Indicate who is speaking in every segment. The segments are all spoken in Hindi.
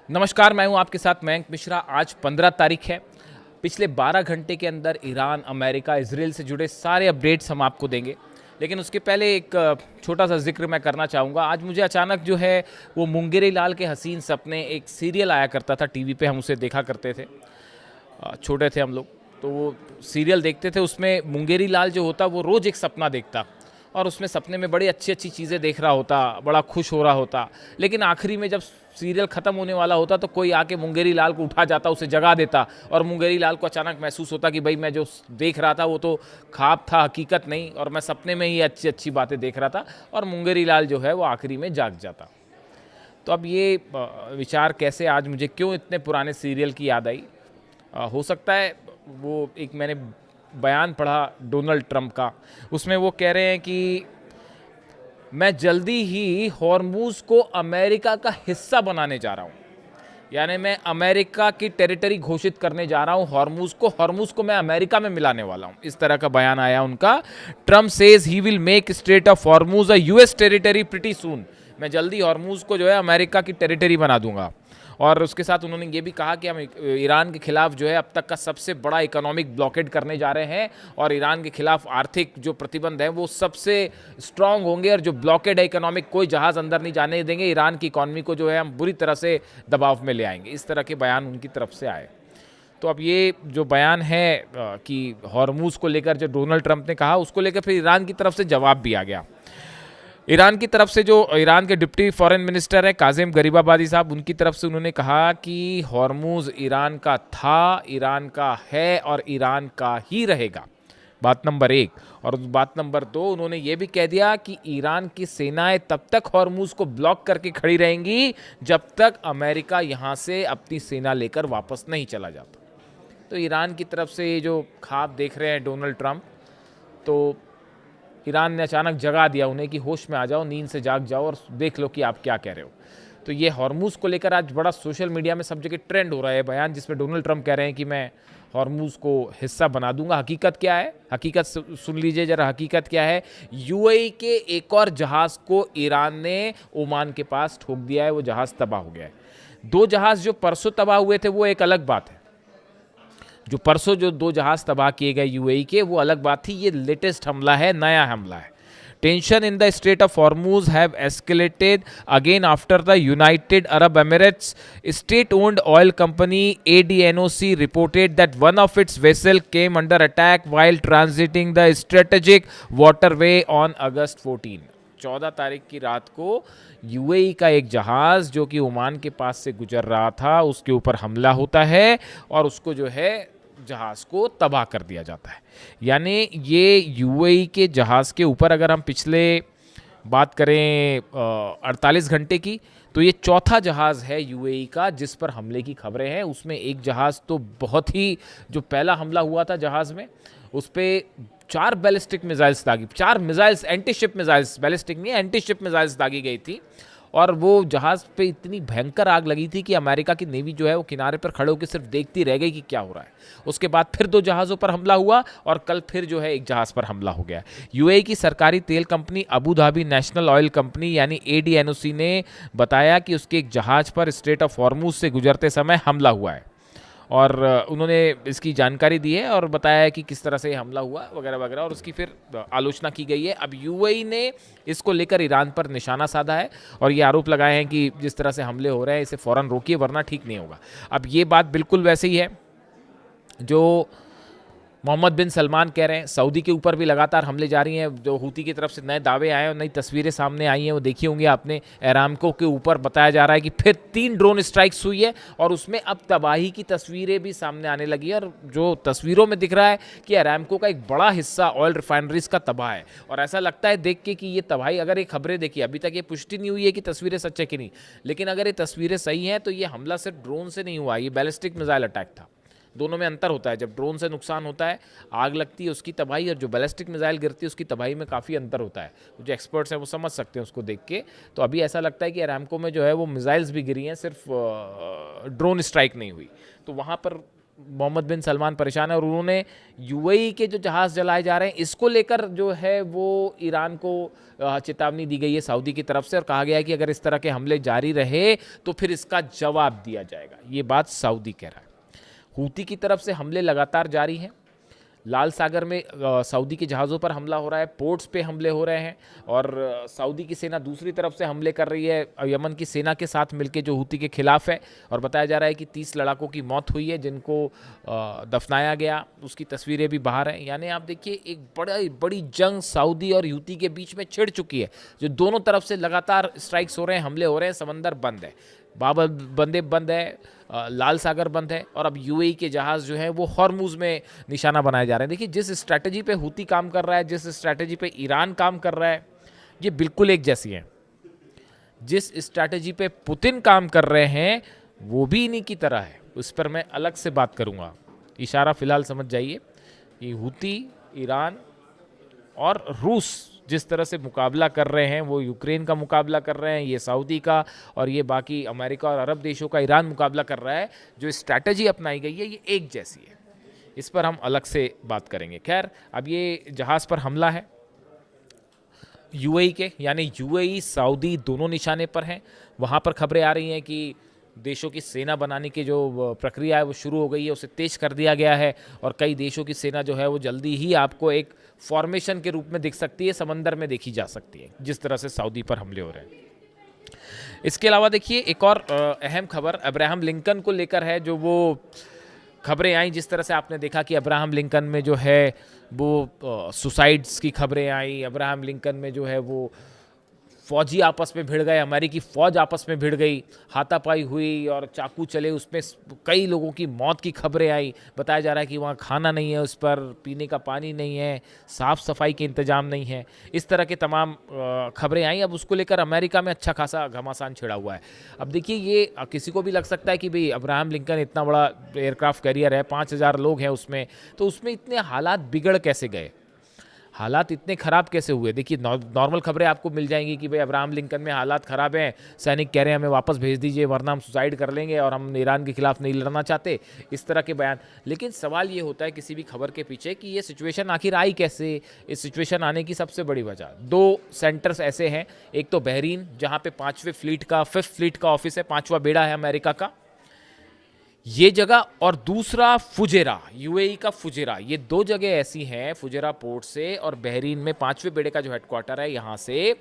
Speaker 1: नमस्कार, मैं हूं आपके साथ मयंक मिश्रा। आज 15 तारीख है। पिछले 12 घंटे के अंदर ईरान, अमेरिका, इजराइल से जुड़े सारे अपडेट्स हम आपको देंगे। लेकिन उसके पहले एक छोटा सा जिक्र मैं करना चाहूँगा। आज मुझे अचानक जो है वो मुंगेरी लाल के हसीन सपने, एक सीरियल आया करता था टीवी पे, हम उसे देखा करते थे। छोटे थे हम लोग तो वो सीरियल देखते थे। उसमें मुंगेरी लाल जो होता वो रोज़ एक सपना देखता और उसमें सपने में बड़ी अच्छी अच्छी चीज़ें देख रहा होता, बड़ा खुश हो रहा होता। लेकिन आखिरी में जब सीरियल ख़त्म होने वाला होता तो कोई आके मुंगेरी लाल को उठा जाता, उसे जगा देता और मुंगेरी लाल को अचानक महसूस होता कि भाई मैं जो देख रहा था वो तो ख्वाब था, हकीकत नहीं, और मैं सपने में ही अच्छी अच्छी बातें देख रहा था। और मुंगेरी लाल जो है वो आखिरी में जाग जाता। तो अब ये विचार कैसे आज मुझे क्यों इतने पुराने सीरियल की याद आई? हो सकता है वो एक मैंने बयान पढ़ा डोनाल्ड ट्रंप का। उसमें वो कह रहे हैं कि मैं जल्दी ही हॉर्मूज को अमेरिका का हिस्सा बनाने जा रहा हूँ, यानी मैं अमेरिका की टेरिटरी घोषित करने जा रहा हूँ। हॉर्मूज को मैं अमेरिका में मिलाने वाला हूँ, इस तरह का बयान आया उनका। Trump says he will make state of Hormuz a US territory pretty soon. मैं जल्दी हॉर्मूज को जो है अमेरिका की टेरिटरी बना दूंगा। और उसके साथ उन्होंने ये भी कहा कि हम ईरान के खिलाफ जो है अब तक का सबसे बड़ा इकोनॉमिक ब्लॉकेड करने जा रहे हैं और ईरान के खिलाफ आर्थिक जो प्रतिबंध है वो सबसे स्ट्रांग होंगे, और जो ब्लॉकेड है इकोनॉमिक, कोई जहाज़ अंदर नहीं जाने देंगे। ईरान की इकॉनमी को जो है हम बुरी तरह से दबाव में ले आएंगे। इस तरह के बयान उनकी तरफ से आए। तो अब ये जो बयान है कि हॉर्मूज को लेकर जो डोनाल्ड ट्रंप ने कहा, उसको लेकर फिर ईरान की तरफ से जवाब भी आ गया। ईरान की तरफ से जो ईरान के डिप्टी फॉरेन मिनिस्टर है काजिम गरीबाबादी साहब, उनकी तरफ से उन्होंने कहा कि हॉर्मूज ईरान का था, ईरान का है और ईरान का ही रहेगा। बात नंबर 1। और बात नंबर 2, उन्होंने ये भी कह दिया कि ईरान की सेनाएं तब तक हॉर्मूज को ब्लॉक करके खड़ी रहेंगी जब तक अमेरिका यहाँ से अपनी सेना लेकर वापस नहीं चला जाता। तो ईरान की तरफ से ये जो ख्वाब देख रहे हैं डोनाल्ड ट्रंप, तो ईरान ने अचानक जगा दिया उन्हें कि होश में आ जाओ, नींद से जाग जाओ और देख लो कि आप क्या कह रहे हो। तो ये हॉर्मूज को लेकर आज बड़ा सोशल मीडिया में सब जगह ट्रेंड हो रहा है बयान, जिसमें डोनाल्ड ट्रंप कह रहे हैं कि मैं हॉर्मूज को हिस्सा बना दूंगा। हकीकत क्या है? हकीकत सुन लीजिए जरा। हकीकत क्या है? यूएई के एक और जहाज़ को ईरान ने ओमान के पास ठोक दिया है। वो जहाज़ तबाह हो गया है। 2 जहाज़ जो परसों तबाह हुए थे वो एक अलग बात है। जो परसों जो 2 जहाज तबाह किए गए यूएई के, वो अलग बात थी। ये लेटेस्ट हमला है, नया हमला है। Tension in the state of Hormuz have escalated again after the United Arab Emirates state owned oil company ADNOC reported that one of its vessel came under attack while transiting the strategic waterway on August 14। 14 तारीख की रात को यूएई का एक जहाज़ जो कि ओमान के पास से गुजर रहा था, उसके ऊपर हमला होता है और उसको जो है जहाज़ को तबाह कर दिया जाता है। यानी ये यूएई के जहाज़ के ऊपर, अगर हम पिछले बात करें 48 घंटे की, तो ये चौथा जहाज़ है यूएई का जिस पर हमले की खबरें हैं। उसमें एक जहाज़ तो बहुत ही, जो पहला हमला हुआ था जहाज़ में, उस पर 4 बैलिस्टिक मिसाइल्स दागी, 4 missiles, anti ship missiles, ballistic नहीं, एंटी शिप मिसाइल्स दागी गई थी। और वो जहाज़ पे इतनी भयंकर आग लगी थी कि अमेरिका की नेवी जो है वो किनारे पर खड़े होकर सिर्फ देखती रह गई कि क्या हो रहा है। उसके बाद फिर 2 जहाज़ों पर हमला हुआ और कल फिर जो है एक जहाज़ पर हमला हो गया। यूएई की सरकारी तेल company Abu Dhabi national oil company यानी ADNOC ने बताया कि उसके एक जहाज़ पर स्ट्रेट ऑफ हॉर्मूज से गुजरते समय हमला हुआ है, और उन्होंने इसकी जानकारी दी है और बताया है कि किस तरह से हमला हुआ वगैरह वगैरह, और उसकी फिर आलोचना की गई है। अब यूएई ने इसको लेकर ईरान पर निशाना साधा है और ये आरोप लगाए हैं कि जिस तरह से हमले हो रहे हैं इसे फ़ौरन रोकिए वरना ठीक नहीं होगा। अब ये बात बिल्कुल वैसे ही है जो मोहम्मद बिन सलमान कह रहे हैं। सऊदी के ऊपर भी लगातार हमले जारी हैं। जो हूती की तरफ से नए दावे आए और नई तस्वीरें सामने आई हैं वो देखी होंगी आपने। अरामको के ऊपर बताया जा रहा है कि फिर 3 ड्रोन स्ट्राइक्स हुई है और उसमें अब तबाही की तस्वीरें भी सामने आने लगी है। और जो तस्वीरों में दिख रहा है कि अरामको का एक बड़ा हिस्सा ऑयल रिफाइनरीज का तबाह है, और ऐसा लगता है देख के कि ये तबाही, अगर ये खबरें देखिए, अभी तक ये पुष्टि नहीं हुई है कि तस्वीरें सच है कि नहीं, लेकिन अगर ये तस्वीरें सही हैं तो ये हमला सिर्फ ड्रोन से नहीं हुआ, ये बैलिस्टिक मिसाइल अटैक था। दोनों में अंतर होता है। जब ड्रोन से नुकसान होता है, आग लगती है, उसकी तबाही, और जो बैलिस्टिक मिसाइल गिरती है उसकी तबाही में काफ़ी अंतर होता है। जो एक्सपर्ट्स हैं वो समझ सकते हैं उसको देख के। तो अभी ऐसा लगता है कि अरामको में जो है वो मिसाइल्स भी गिरी हैं, सिर्फ ड्रोन स्ट्राइक नहीं हुई। तो वहाँ पर मोहम्मद बिन सलमान परेशान है और उन्होंने यूएई के जो जहाज़ जलाए जा रहे हैं इसको लेकर जो है वो ईरान को चेतावनी दी गई है सऊदी की तरफ से और कहा गया है कि अगर इस तरह के हमले जारी रहे तो फिर इसका जवाब दिया जाएगा। ये बात सऊदी कह रहा है। हूती की तरफ से हमले लगातार जारी हैं। लाल सागर में सऊदी के जहाज़ों पर हमला हो रहा है, पोर्ट्स पे हमले हो रहे हैं और सऊदी की सेना दूसरी तरफ से हमले कर रही है यमन की सेना के साथ मिलकर जो हूती के खिलाफ है। और बताया जा रहा है कि 30 लड़ाकों की मौत हुई है जिनको दफनाया गया, उसकी तस्वीरें भी बाहर हैं। यानी आप देखिए एक बड़ी जंग सऊदी और हूती के बीच में छिड़ चुकी है, जो दोनों तरफ से लगातार स्ट्राइक्स हो रहे हैं, हमले हो रहे हैं। समंदर बंद है, बाब बंदे बंद है, लाल सागर बंद है और अब यूएई के जहाज़ जो हैं वो हॉर्मुज़ में निशाना बनाए जा रहे हैं। देखिए जिस स्ट्रैटेजी पे हूती काम कर रहा है, जिस स्ट्रैटेजी पे ईरान काम कर रहा है, ये बिल्कुल एक जैसी हैं। जिस स्ट्रैटेजी पे पुतिन काम कर रहे हैं वो भी इन्हीं की तरह है। उस पर मैं अलग से बात करूँगा। इशारा फ़िलहाल समझ जाइए कि हूती, ईरान और रूस जिस तरह से मुकाबला कर रहे हैं, वो यूक्रेन का मुकाबला कर रहे हैं, ये सऊदी का और ये बाकी अमेरिका और अरब देशों का ईरान मुकाबला कर रहा है। जो स्ट्रैटेजी अपनाई गई है ये एक जैसी है। इस पर हम अलग से बात करेंगे। खैर, अब ये जहाज़ पर हमला है यूएई के, यानी यूएई सऊदी दोनों निशाने पर हैं। वहाँ पर खबरें आ रही हैं कि देशों की सेना बनाने की जो प्रक्रिया है वो शुरू हो गई है, उसे तेज कर दिया गया है और कई देशों की सेना जो है वो जल्दी ही आपको एक फॉर्मेशन के रूप में दिख सकती है, समंदर में देखी जा सकती है, जिस तरह से सऊदी पर हमले हो रहे हैं। इसके अलावा देखिए एक और अहम खबर अब्राहम लिंकन को लेकर है। जो वो खबरें आई, जिस तरह से आपने देखा कि अब्राहम लिंकन में जो है वो सुसाइड्स की खबरें आई, अब्राहम लिंकन में जो है वो फौजी आपस में भिड़ गए, अमेरिकी फ़ौज आपस में भिड़ गई, हाथापाई हुई और चाकू चले, उसमें कई लोगों की मौत की खबरें आई। बताया जा रहा है कि वहाँ खाना नहीं है, उस पर पीने का पानी नहीं है, साफ़ सफाई के इंतजाम नहीं है। इस तरह के तमाम खबरें आई। अब उसको लेकर अमेरिका में अच्छा खासा घमासान छिड़ा हुआ है। अब देखिए ये किसी को भी लग सकता है कि भाई अब्राहम लिंकन इतना बड़ा एयरक्राफ्ट कैरियर है, 5000 लोग हैं उसमें, तो उसमें इतने हालात बिगड़ कैसे गए, हालात इतने ख़राब कैसे हुए। देखिए नॉर्मल खबरें आपको मिल जाएंगी कि भाई अब्राहम लिंकन में हालात ख़राब हैं, सैनिक कह रहे हैं हमें वापस भेज दीजिए वरना हम सुसाइड कर लेंगे और हम ईरान के खिलाफ नहीं लड़ना चाहते, इस तरह के बयान। लेकिन सवाल ये होता है किसी भी खबर के पीछे कि ये सिचुएशन आखिर आई कैसे। इस सिचुएशन आने की सबसे बड़ी वजह 2 सेंटर्स ऐसे हैं। एक तो बहरीन, जहाँ पे 5वीं फ्लीट का ऑफिस है, 5वां बेड़ा है अमेरिका का, ये जगह, और दूसरा फुजेरा, यूएई का फुजेरा। ये 2 जगह ऐसी हैं, फुजेरा पोर्ट से और बहरीन में 5वें बेड़े का जो हेडक्वार्टर है, यहाँ से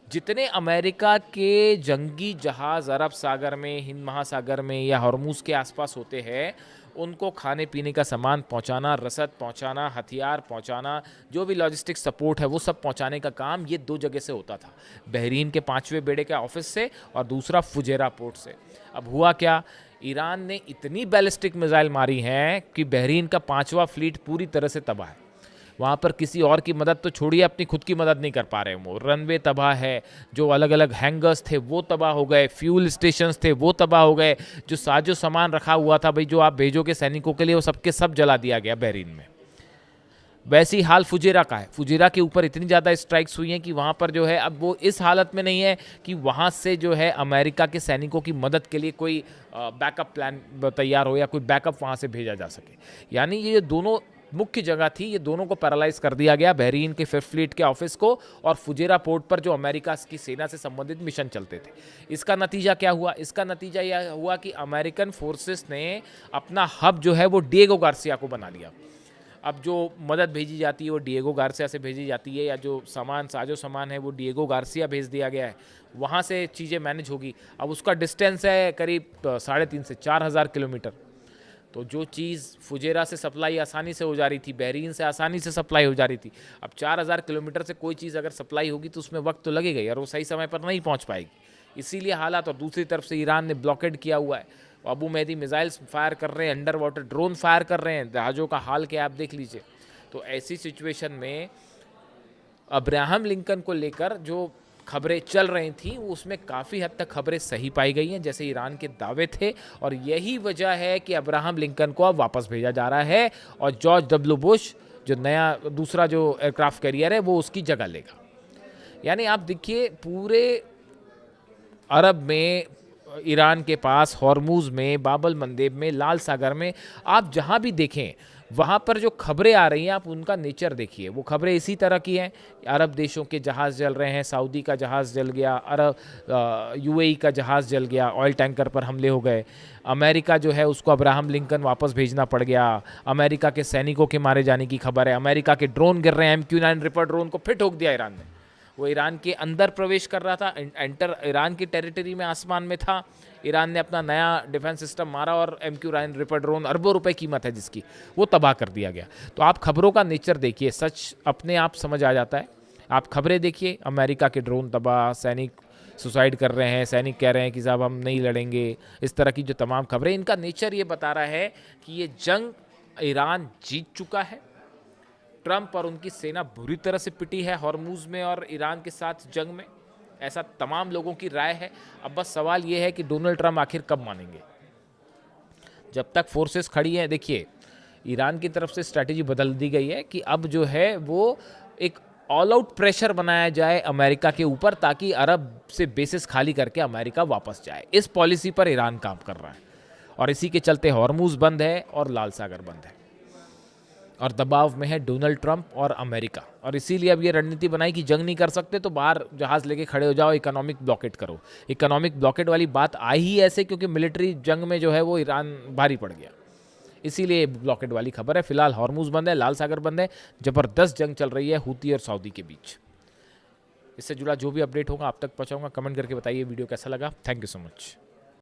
Speaker 1: जितने अमेरिका के जंगी जहाज़ अरब सागर में, हिंद महासागर में या हॉर्मुज़ के आसपास होते हैं, उनको खाने पीने का सामान पहुंचाना, रसद पहुंचाना, हथियार पहुंचाना, जो भी लॉजिस्टिक सपोर्ट है वो सब पहुंचाने का काम ये 2 जगह से होता था, बहरीन के 5वें बेड़े के ऑफिस से और दूसरा फुजेरा पोर्ट से। अब हुआ क्या, ईरान ने इतनी बैलिस्टिक मिसाइल मारी हैं कि बहरीन का 5वां फ्लीट पूरी तरह से तबाह है। वहाँ पर किसी और की मदद तो छोड़िए, अपनी खुद की मदद नहीं कर पा रहे वो। रनवे तबाह है, जो अलग अलग हैंगर्स थे वो तबाह हो गए, फ्यूल स्टेशंस थे वो तबाह हो गए, जो साजो सामान रखा हुआ था भाई जो आप भेजोगे सैनिकों के लिए, वो सबके सब जला दिया गया बहरीन में। वैसी हाल फुजेरा का है। फुजेरा के ऊपर इतनी ज़्यादा स्ट्राइक्स हुई हैं कि वहाँ पर जो है अब वो इस हालत में नहीं है कि वहाँ से जो है अमेरिका के सैनिकों की मदद के लिए कोई बैकअप प्लान तैयार हो या कोई बैकअप वहाँ से भेजा जा सके। यानी ये दोनों मुख्य जगह थी, ये दोनों को पैरालाइज कर दिया गया, बहरीन के 5th फ्लीट के ऑफिस को और फुजेरा पोर्ट पर जो अमेरिका की सेना से संबंधित मिशन चलते थे। इसका नतीजा क्या हुआ, इसका नतीजा यह हुआ कि अमेरिकन फोर्सेस ने अपना हब जो है वो डिएगो गार्सिया को बना लिया। अब जो मदद भेजी जाती है वो डिएगो गार्सिया से भेजी जाती है, या जो साजो सामान है वो डिएगो गार्सिया भेज दिया गया है, वहाँ से चीज़ें मैनेज होगी। अब उसका डिस्टेंस है करीब 3.5 से 4,000 किलोमीटर। तो जो चीज़ फुजेरा से सप्लाई आसानी से हो जा रही थी, बहरीन से आसानी से सप्लाई हो जा रही थी, अब 4,000 किलोमीटर से कोई चीज़ अगर सप्लाई होगी तो उसमें वक्त तो लगेगा ही और वो सही समय पर नहीं पहुँच पाएगी। इसीलिए हालात। और दूसरी तरफ से ईरान ने ब्लॉकेड किया हुआ है, अबू मेहदी मिसाइल्स फायर कर रहे हैं, अंडर वाटर ड्रोन फायर कर रहे हैं, जहाज़ों का हाल क्या आप देख लीजिए। तो ऐसी सिचुएशन में अब्राहम लिंकन को लेकर जो खबरें चल रही थी उसमें काफ़ी हद तक खबरें सही पाई गई हैं, जैसे ईरान के दावे थे, और यही वजह है कि अब्राहम लिंकन को अब वापस भेजा जा रहा है और जॉर्ज डब्ल्यू बुश जो नया दूसरा जो एयरक्राफ्ट कैरियर है वो उसकी जगह लेगा। यानी आप देखिए पूरे अरब में ईरान के पास हॉर्मूज़ में, बाब अल मंदेब में, लाल सागर में, आप जहाँ भी देखें वहाँ पर जो खबरें आ रही हैं आप उनका नेचर देखिए। वो खबरें इसी तरह की हैं, अरब देशों के जहाज़ जल रहे हैं, सऊदी का जहाज़ जल गया, यूएई का जहाज़ जल गया, ऑयल टैंकर पर हमले हो गए, अमेरिका जो है उसको अब्राहम लिंकन वापस भेजना पड़ गया, अमेरिका के सैनिकों के मारे जाने की खबर है, अमेरिका के ड्रोन गिर रहे हैं, MQ-9 रिपर ड्रोन को फिर ठोक दिया ईरान ने। वो ईरान के अंदर प्रवेश कर रहा था, एंटर ईरान की टेरिटरी में, आसमान में था। ईरान ने अपना नया डिफेंस सिस्टम मारा और MQ-9 रिपर ड्रोन, अरबों रुपए कीमत है जिसकी, वो तबाह कर दिया गया। तो आप खबरों का नेचर देखिए, सच अपने आप समझ आ जाता है। आप खबरें देखिए, अमेरिका के ड्रोन तबाह, सैनिक सुसाइड कर रहे हैं, सैनिक कह रहे हैं कि साहब हम नहीं लड़ेंगे, इस तरह की जो तमाम खबरें, इनका नेचर ये बता रहा है कि ये जंग ईरान जीत चुका है। ट्रंप और उनकी सेना बुरी तरह से पिटी है हॉर्मूज़ में और ईरान के साथ जंग में, ऐसा तमाम लोगों की राय है। अब बस सवाल ये है कि डोनाल्ड ट्रंप आखिर कब मानेंगे। जब तक फोर्सेस खड़ी हैं, देखिए ईरान की तरफ से स्ट्रैटेजी बदल दी गई है कि अब जो है वो एक ऑल आउट प्रेशर बनाया जाए अमेरिका के ऊपर, ताकि अरब से बेसिस खाली करके अमेरिका वापस जाए। इस पॉलिसी पर ईरान काम कर रहा है और इसी के चलते हॉर्मूज़ बंद है और लाल सागर बंद है और दबाव में है डोनाल्ड ट्रंप और अमेरिका। और इसीलिए अब ये रणनीति बनाई कि जंग नहीं कर सकते तो बाहर जहाज़ लेके खड़े हो जाओ, इकोनॉमिक ब्लॉकेट करो। इकोनॉमिक ब्लॉकेट वाली बात आई ही ऐसे क्योंकि मिलिट्री जंग में जो है वो ईरान भारी पड़ गया, इसीलिए ब्लॉकेट वाली खबर है। फिलहाल हॉर्मूज़ बंद है, लाल सागर बंद है, ज़बरदस्त जंग चल रही है हूती और सऊदी के बीच। इससे जुड़ा जो भी अपडेट होगा आप तक पहुँचाऊंगा। कमेंट करके बताइए वीडियो कैसा लगा। Thank you so much.